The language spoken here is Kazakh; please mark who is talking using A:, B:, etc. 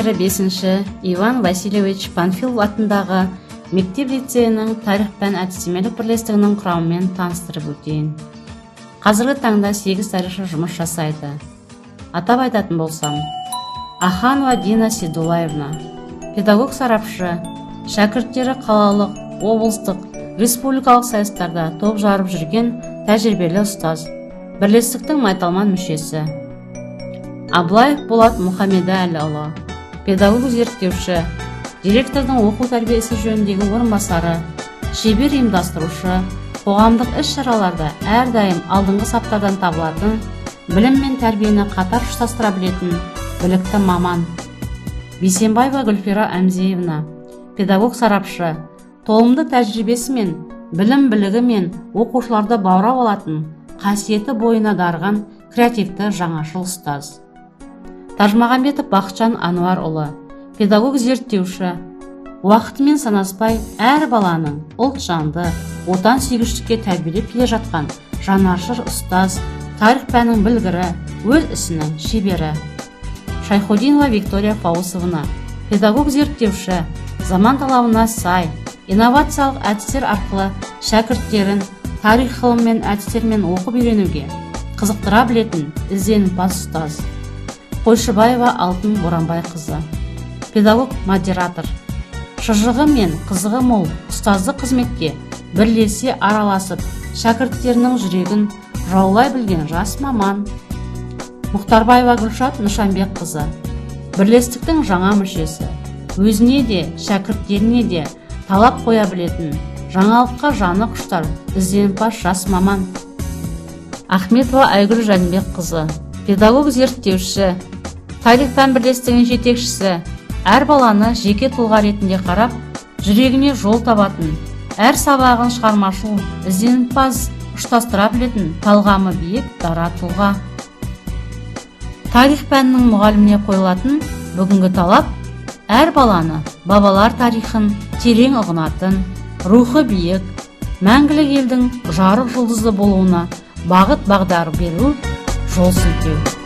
A: директоры 5-ші Иван Васильевич Панфилов атындағы мектеп-лицейінің тарих пән әдістемелік бірлестігінің құрамымен таныстырып өтейін. Қазіргі таңда 8 тарихшы жұмыс жасайды. Атап айтатын болсам, Аханова Дина Сейдуллаевна, педагог сарапшы, шәкірттері қалалық, облыстық, республикалық сайыстарда топ жарып жүрген тәжірибелі ұстаз, бірлестіктің майталман мүшесі. Аблаев Болат Мұхамедәліұлы, педагог зерттеуші, директордың оқу тәрбиесі жөніндегі орынбасары, шебер ұйымдастырушы, қоғамдық іс-шараларда әрдайым алдыңғы саптардан табылатын, білім мен тәрбиені қатар ұштастыра білетін білікті маман. Бейсенбаева Гүлфира Әмзеевна, педагог сарапшы, толымды тәжірибесі мен білім білігі мен оқушыларды баурап алатын, қасиеті бойына дарыған креативті жаңашыл ұстаз. Тажмағамбетов Бақытжан Ануарұлы, педагог зерттеуші, уақытымен санаспай әр баланың ұлтжанды, отан сүйгіштікке тәрбиелеп келе жатқан жанашыр ұстаз, тарих пәнінің білгірі, өз ісінің шебері. Шайхудинова Виктория Фаусовна, педагог зерттеуші, заман талабына сай, инновациялық әдістер арқылы шәкірттерін тарих ғылым мен әдістермен оқып үйренуге қызықтыра білетін ізденімпаз ұстаз. Қойшыбаева Алтын Боранбайқызы, педагог модератор, шыжығы мен қызығы мол ұстаздық қызметке бірлесе араласып, шәкірттерінің жүрегін жаулай білген жас маман. Мұхтарбаева Гүлшат Нышанбекқызы, бірлестіктің жаңа мүшесі, өзіне де, шәкірттеріне де талап қоя білетін, жаңалыққа жаны құштар ізденімпаз жас маман. Ахметова Айгүл Жәнібекқызы, педагог зерттеуші, тарих пән бірлестігінің жетекшісі, әр баланы жеке тұлға ретінде қарап, жүрегіне жол табатын, әр сабағын шығармашыл, ізденімпаз ұштастыра білетін талғамы биік дара тұлға. Тарих пәнінің мұғаліміне қойылатын бүгінгі талап, әр баланы бабалар тарихын терең ұғынатын, рухы биік, мәңгілік елдің жарық жұлдызы болуына бағыт бағдар беру, жол сілтеу.